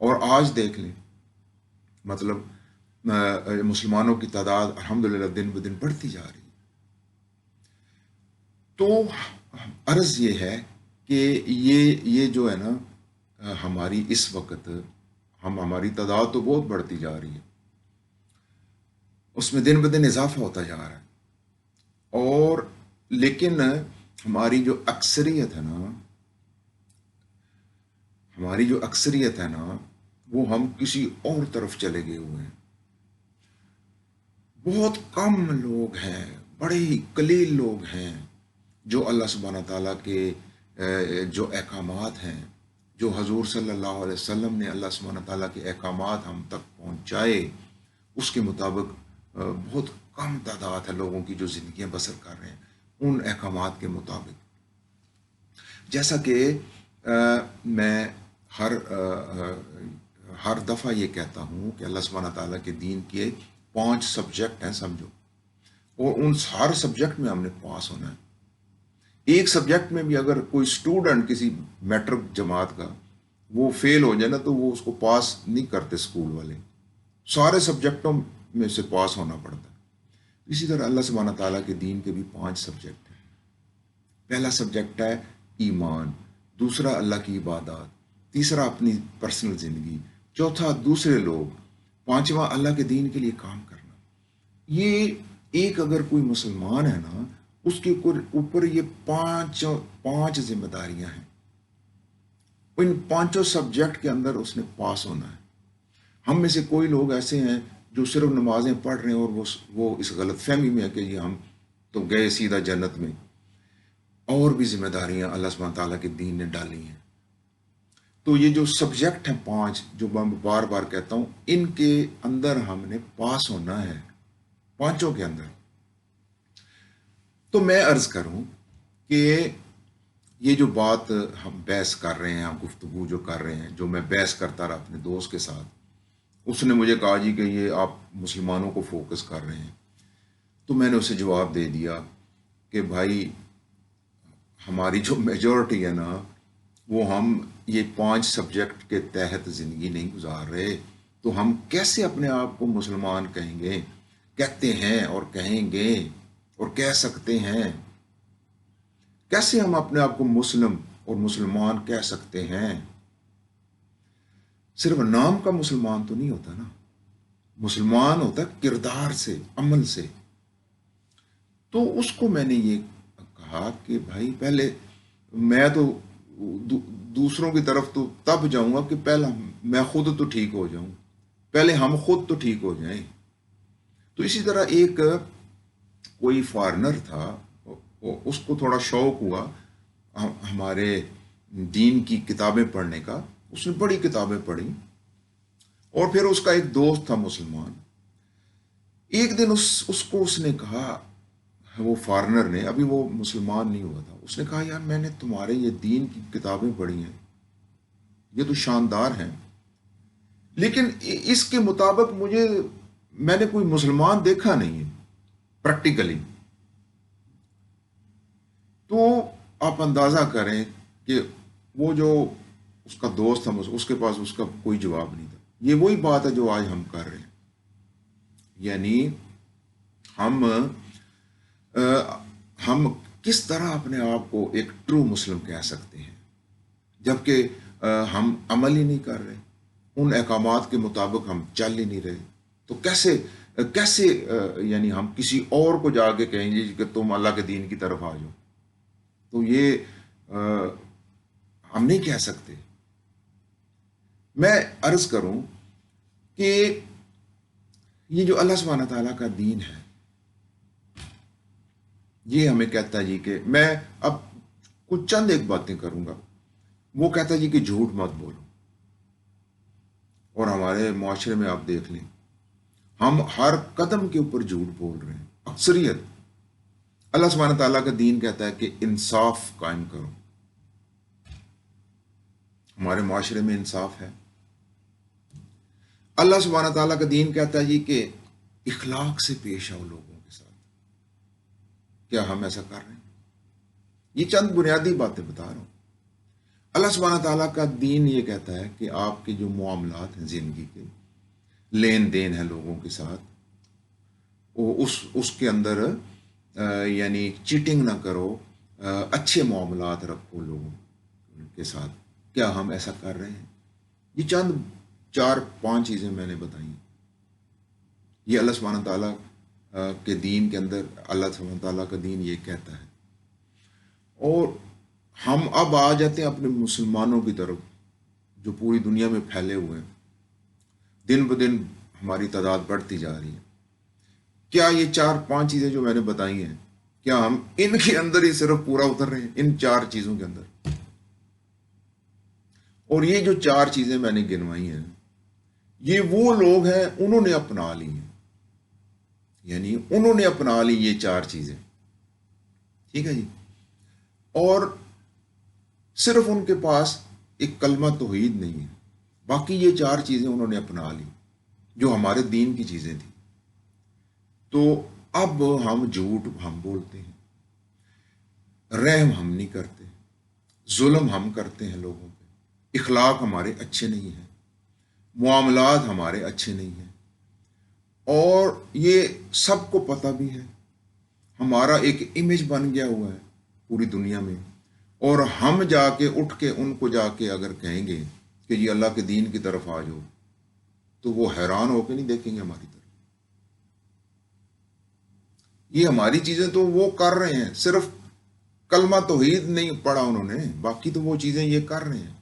اور آج دیکھ لیں، مطلب مسلمانوں کی تعداد الحمدللہ دن بدن بڑھتی جا رہی ہے۔ تو عرض یہ ہے کہ یہ جو ہے نا، ہماری اس وقت ہماری تعداد تو بہت بڑھتی جا رہی ہے، اس میں دن بدن اضافہ ہوتا جا رہا ہے، اور لیکن ہماری جو اکثریت ہے نا وہ ہم کسی اور طرف چلے گئے ہوئے ہیں۔ بہت کم لوگ ہیں، بڑے ہی قلیل لوگ ہیں جو اللہ سبحانہ تعالیٰ کے جو احکامات ہیں، جو حضور صلی اللہ علیہ وسلم نے اللہ سبحانہ تعالیٰ کے احکامات ہم تک پہنچائے، اس کے مطابق بہت کم تعداد ہے لوگوں کی جو زندگیاں بسر کر رہے ہیں ان احکامات کے مطابق۔ جیسا کہ میں ہر دفعہ یہ کہتا ہوں کہ اللہ سبحانہ تعالیٰ کے دین کے 5 سبجیکٹ ہیں سمجھو، اور ان ہر سبجیکٹ میں ہم نے پاس ہونا ہے۔ ایک سبجیکٹ میں بھی اگر کوئی اسٹوڈنٹ کسی میٹرک جماعت کا وہ فیل ہو جائے نا تو وہ اس کو پاس نہیں کرتے اسکول والے، سارے سبجیکٹوں میں سے پاس ہونا پڑتا ہے۔ اسی طرح اللہ سبحانہ تعالیٰ کے دین کے بھی 5 سبجیکٹ ہیں۔ پہلا سبجیکٹ ہے ایمان، دوسرا اللہ کی عبادات، تیسرا اپنی پرسنل زندگی، چوتھا دوسرے لوگ، پانچواں اللہ کے دین کے لیے کام کرنا۔ یہ ایک اگر کوئی مسلمان ہے نا، اس کے اوپر یہ پانچ ذمہ داریاں ہیں، ان 5 سبجیکٹ کے اندر اس نے پاس ہونا ہے۔ ہم میں سے کوئی لوگ ایسے ہیں جو صرف نمازیں پڑھ رہے ہیں اور وہ اس غلط فہمی میں ہے کہ یہ ہم تو گئے سیدھا جنت میں، اور بھی ذمہ داریاں اللہ سبحانہ تعالیٰ کے دین نے ڈالی ہیں۔ تو یہ جو سبجیکٹ ہیں 5 جو میں بار بار کہتا ہوں، ان کے اندر ہم نے پاس ہونا ہے، 5 کے اندر۔ تو میں عرض کروں کہ یہ جو بات ہم بحث کر رہے ہیں، ہم گفتگو جو کر رہے ہیں، جو میں بحث کرتا رہا اپنے دوست کے ساتھ، اس نے مجھے کہا جی کہ یہ آپ مسلمانوں کو فوکس کر رہے ہیں۔ تو میں نے اسے جواب دے دیا کہ بھائی ہماری جو میجورٹی ہے نا، وہ ہم یہ 5 سبجیکٹ کے تحت زندگی نہیں گزار رہے، تو ہم کیسے اپنے آپ کو مسلمان کہیں گے، کہتے ہیں اور کہیں گے اور کہہ سکتے ہیں؟ کیسے ہم اپنے آپ کو مسلم اور مسلمان کہہ سکتے ہیں؟ صرف نام کا مسلمان تو نہیں ہوتا نا، مسلمان ہوتا کردار سے، عمل سے۔ تو اس کو میں نے یہ کہا کہ بھائی پہلے میں تو دوسروں کی طرف تو تب جاؤں گا کہ پہلا میں خود تو ٹھیک ہو جاؤں، پہلے ہم خود تو ٹھیک ہو جائیں۔ تو اسی طرح ایک کوئی فارنر تھا، اس کو تھوڑا شوق ہوا ہمارے دین کی کتابیں پڑھنے کا، اس نے بڑی کتابیں پڑھی، اور پھر اس کا ایک دوست تھا مسلمان۔ ایک دن اس نے کہا، وہ فارنر نے، ابھی وہ مسلمان نہیں ہوا تھا، اس نے کہا یار میں نے تمہارے یہ دین کی کتابیں پڑھی ہیں، یہ تو شاندار ہیں، لیکن اس کے مطابق میں نے کوئی مسلمان دیکھا نہیں ہے پریکٹیکلی۔ تو آپ اندازہ کریں کہ وہ جو اس کا دوست تھا، اس کے پاس اس کا کوئی جواب نہیں تھا۔ یہ وہی بات ہے جو آج ہم کر رہے ہیں، یعنی ہم کس طرح اپنے آپ کو ایک ٹرو مسلم کہہ سکتے ہیں جبکہ ہم عمل ہی نہیں کر رہے، ان احکامات کے مطابق ہم چل ہی نہیں رہے؟ تو کیسے یعنی ہم کسی اور کو جا کے کہیں گے کہ تم اللہ کے دین کی طرف آ جاؤ؟ تو یہ ہم نہیں کہہ سکتے۔ میں عرض کروں کہ یہ جو اللہ سبحانہ تعالیٰ کا دین ہے، یہ ہمیں کہتا ہے جی کہ میں اب کچھ چند ایک باتیں کروں گا۔ وہ کہتا ہے جی کہ جھوٹ مت بولو، اور ہمارے معاشرے میں آپ دیکھ لیں ہم ہر قدم کے اوپر جھوٹ بول رہے ہیں، اکثریت۔ اللہ سبحانہ تعالیٰ کا دین کہتا ہے کہ انصاف قائم کرو، ہمارے معاشرے میں انصاف ہے۔ اللہ سبحانہ تعالیٰ کا دین کہتا ہے جی کہ اخلاق سے پیش آؤ لوگوں کے ساتھ۔ کیا ہم ایسا کر رہے ہیں؟ یہ چند بنیادی باتیں بتا رہا ہوں۔ اللہ سبحانہ تعالیٰ کا دین یہ کہتا ہے کہ آپ کے جو معاملات ہیں زندگی کے، لین دین ہے لوگوں کے ساتھ، وہ اس کے اندر یعنی چیٹنگ نہ کرو، اچھے معاملات رکھو لوگوں کے ساتھ۔ کیا ہم ایسا کر رہے ہیں؟ یہ چند 4-5 چیزیں میں نے بتائی ہیں، یہ اللہ سبحانہ تعالیٰ کے دین کے اندر اللہ سبحانہ تعالیٰ کا دین یہ کہتا ہے۔ اور ہم اب آ جاتے ہیں اپنے مسلمانوں کی طرف جو پوری دنیا میں پھیلے ہوئے ہیں، دن بدن ہماری تعداد بڑھتی جا رہی ہے۔ کیا یہ 4-5 چیزیں جو میں نے بتائی ہیں، کیا ہم ان کے اندر ہی صرف پورا اتر رہے ہیں، ان 4 چیزوں کے اندر؟ اور یہ جو 4 چیزیں میں نے گنوائی ہیں، یہ وہ لوگ ہیں انہوں نے اپنا لی ہیں، یعنی انہوں نے اپنا لی یہ 4 چیزیں، ٹھیک ہے جی۔ اور صرف ان کے پاس ایک کلمہ توحید نہیں ہے، باقی یہ 4 چیزیں انہوں نے اپنا لی جو ہمارے دین کی چیزیں تھیں۔ تو اب ہم جھوٹ ہم بولتے ہیں، رحم ہم نہیں کرتے، ظلم ہم کرتے ہیں لوگوں پہ، اخلاق ہمارے اچھے نہیں ہیں، معاملات ہمارے اچھے نہیں ہیں، اور یہ سب کو پتہ بھی ہے۔ ہمارا ایک امیج بن گیا ہوا ہے پوری دنیا میں، اور ہم جا کے اٹھ کے ان کو جا کے اگر کہیں گے کہ یہ اللہ کے دین کی طرف آ جاؤ، تو وہ حیران ہو کے نہیں دیکھیں گے ہماری طرف۔ یہ ہماری چیزیں تو وہ کر رہے ہیں، صرف کلمہ توحید نہیں پڑھا انہوں نے، باقی تو وہ چیزیں یہ کر رہے ہیں۔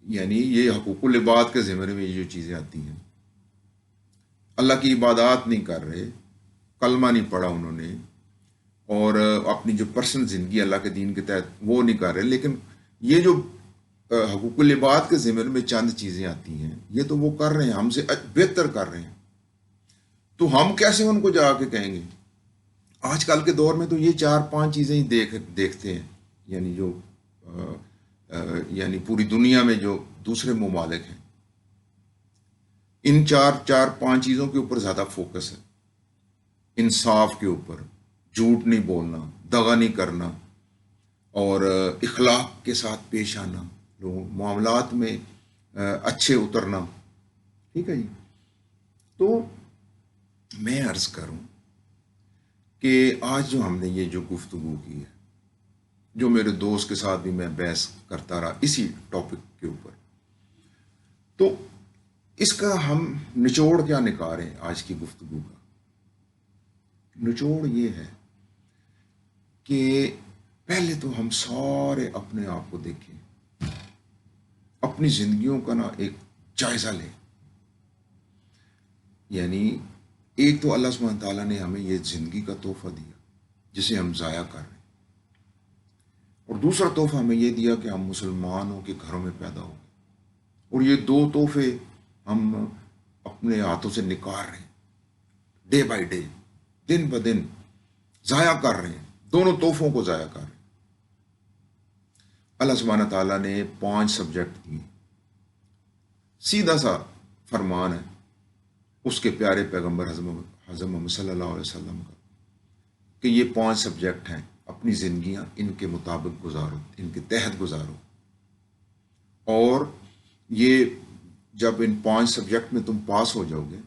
یعنی یہ حقوق العباد کے زمرے میں یہ جو چیزیں آتی ہیں، اللہ کی عبادات نہیں کر رہے، کلمہ نہیں پڑھا انہوں نے، اور اپنی جو پرسنل زندگی اللہ کے دین کے تحت وہ نہیں کر رہے، لیکن یہ جو حقوق العباد کے ضمن میں چند چیزیں آتی ہیں، یہ تو وہ کر رہے ہیں، ہم سے بہتر کر رہے ہیں۔ تو ہم کیسے ان کو جا کے کہیں گے؟ آج کل کے دور میں تو یہ 4-5 چیزیں ہی دیکھتے ہیں، یعنی جو یعنی پوری دنیا میں جو دوسرے ممالک ہیں، ان 4-5 چیزوں کے اوپر زیادہ فوکس ہے۔ انصاف کے اوپر، جھوٹ نہیں بولنا، دغا نہیں کرنا، اور اخلاق کے ساتھ پیش آنا، لوگوں معاملات میں اچھے اترنا، ٹھیک ہے جی۔ تو میں عرض کروں کہ آج جو ہم نے یہ جو گفتگو کی ہے، جو میرے دوست کے ساتھ بھی میں بحث کرتا رہا اسی ٹاپک کے اوپر، تو اس کا ہم نچوڑ کیا نکالیں؟ آج کی گفتگو کا نچوڑ یہ ہے کہ پہلے تو ہم سارے اپنے آپ کو دیکھیں، اپنی زندگیوں کا نا ایک جائزہ لیں۔ یعنی ایک تو اللہ سبحانہ تعالیٰ نے ہمیں یہ زندگی کا تحفہ دیا جسے ہم ضائع کر رہے ہیں، اور دوسرا تحفہ ہمیں یہ دیا کہ ہم مسلمانوں کے گھروں میں پیدا ہو گئے، اور یہ 2 تحفے ہم اپنے ہاتھوں سے نکال رہے ہیں، ڈے بائی ڈے، دن بدن ضائع کر رہے ہیں، دونوں تحفوں کو ضائع کر رہے ہیں۔ اللہ سبحانہ تعالیٰ نے 5 سبجیکٹ دیے، سیدھا سا فرمان ہے اس کے پیارے پیغمبر حضرت محمد صلی اللہ علیہ وسلم کا، کہ یہ 5 سبجیکٹ ہیں، اپنی زندگیاں ان کے مطابق گزارو، ان کے تحت گزارو، اور یہ جب ان 5 سبجیکٹ میں تم پاس ہو جاؤ گے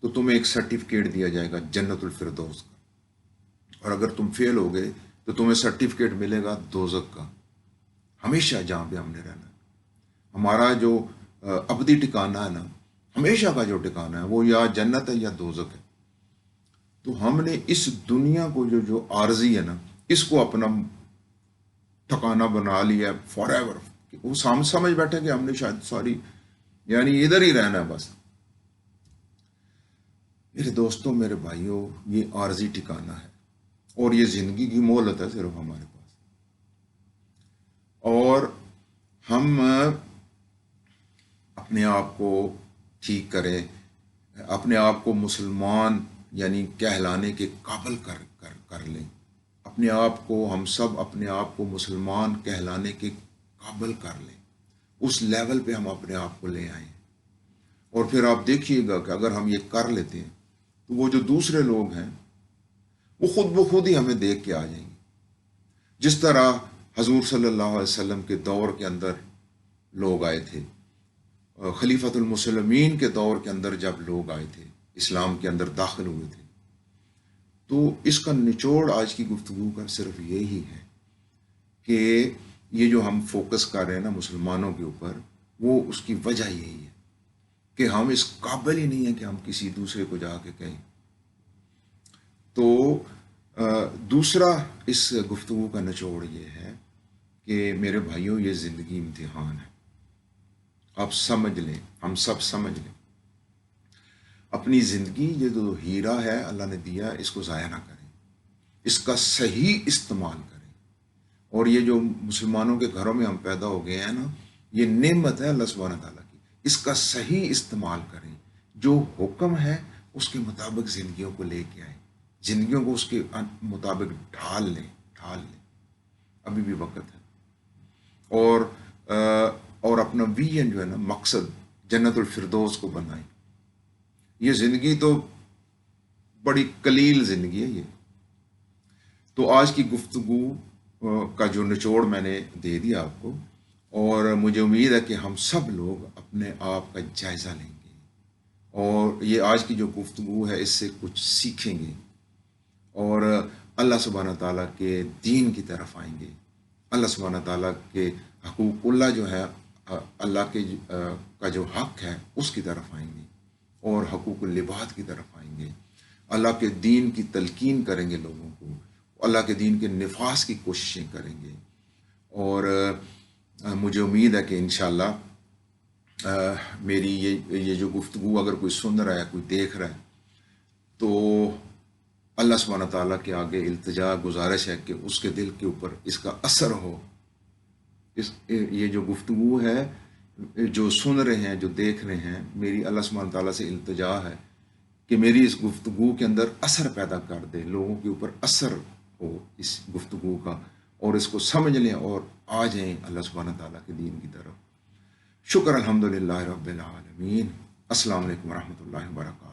تو تمہیں ایک سرٹیفکیٹ دیا جائے گا جنت الفردوس کا، اور اگر تم فیل ہو گئے تو تمہیں سرٹیفکیٹ ملے گا دوزخ کا، ہمیشہ جہاں پہ ہم نے رہنا ہے۔ ہمارا جو ابدی ٹھکانہ ہے نا، ہمیشہ کا جو ٹھکانہ ہے، وہ یا جنت ہے یا دوزخ ہے۔ تو ہم نے اس دنیا کو جو عارضی ہے نا، اس کو اپنا ٹھکانہ بنا لیا فار ایور۔ وہ سمجھ بیٹھے کہ ہم نے شاید ساری یعنی ادھر ہی رہنا ہے بس۔ میرے دوستوں، میرے بھائیوں، یہ عارضی ٹھکانہ ہے، اور یہ زندگی کی مہلت ہے صرف ہمارے پاس، اور ہم اپنے آپ کو ٹھیک کریں، اپنے آپ کو مسلمان یعنی کہلانے کے قابل کر لیں، اپنے آپ کو ہم سب اپنے آپ کو مسلمان کہلانے کے قابل کر لیں، اس لیول پہ ہم اپنے آپ کو لے آئیں، اور پھر آپ دیکھیے گا کہ اگر ہم یہ کر لیتے ہیں تو وہ جو دوسرے لوگ ہیں وہ خود بخود ہی ہمیں دیکھ کے آ جائیں گے۔ جس طرح حضور صلی اللہ علیہ وسلم کے دور کے اندر لوگ آئے تھے، خلیفۃ المسلمین کے دور کے اندر جب لوگ آئے تھے، اسلام کے اندر داخل ہوئے تھے، تو اس کا نچوڑ آج کی گفتگو کا صرف یہی ہے کہ یہ جو ہم فوکس کر رہے ہیں نا مسلمانوں کے اوپر، وہ اس کی وجہ یہی ہے کہ ہم اس قابل ہی نہیں ہیں کہ ہم کسی دوسرے کو جا کے کہیں. تو دوسرا اس گفتگو کا نچوڑ یہ ہے کہ میرے بھائیوں، یہ زندگی امتحان ہے. آپ سمجھ لیں، ہم سب سمجھ لیں، اپنی زندگی یہ جو ہیرا ہے اللہ نے دیا، اس کو ضائع نہ کریں، اس کا صحیح استعمال کریں. اور یہ جو مسلمانوں کے گھروں میں ہم پیدا ہو گئے ہیں نا، یہ نعمت ہے اللہ سبحانہ تعالیٰ کی. اس کا صحیح استعمال کریں، جو حکم ہے اس کے مطابق زندگیوں کو لے کے آئیں، زندگیوں کو اس کے مطابق ڈھال لیں. ابھی بھی وقت ہے. اور اپنا ویژن جو ہے نا، مقصد جنت الفردوس کو بنائیں. یہ زندگی تو بڑی قلیل زندگی ہے یہ. تو آج کی گفتگو کا جو نچوڑ میں نے دے دیا آپ کو، اور مجھے امید ہے کہ ہم سب لوگ اپنے آپ کا جائزہ لیں گے، اور یہ آج کی جو گفتگو ہے اس سے کچھ سیکھیں گے، اور اللہ سبحانہ تعالیٰ کے دین کی طرف آئیں گے. اللہ سبحانہ تعالیٰ کے حقوق اللہ جو ہے، اللہ کے کا جو حق ہے اس کی طرف آئیں گے، اور حقوق العباد کی طرف آئیں گے. اللہ کے دین کی تلقین کریں گے لوگوں کو، اللہ کے دین کے نفاذ کی کوششیں کریں گے. اور مجھے امید ہے کہ انشاءاللہ میری یہ جو گفتگو اگر کوئی سن رہا ہے، کوئی دیکھ رہا ہے، تو اللہ سبحانہ تعالیٰ کے آگے التجا گزارش ہے کہ اس کے دل کے اوپر اس کا اثر ہو. یہ جو گفتگو ہے، جو سن رہے ہیں، جو دیکھ رہے ہیں، میری اللہ سبحانہ تعالیٰ سے التجا ہے کہ میری اس گفتگو کے اندر اثر پیدا کر دے، لوگوں کے اوپر اثر ہو اس گفتگو کا، اور اس کو سمجھ لیں اور آ جائیں اللہ سبحانہ تعالیٰ کے دین کی طرف. شکر الحمدللہ رب العالمین. السلام علیکم ورحمۃ اللہ وبرکاتہ.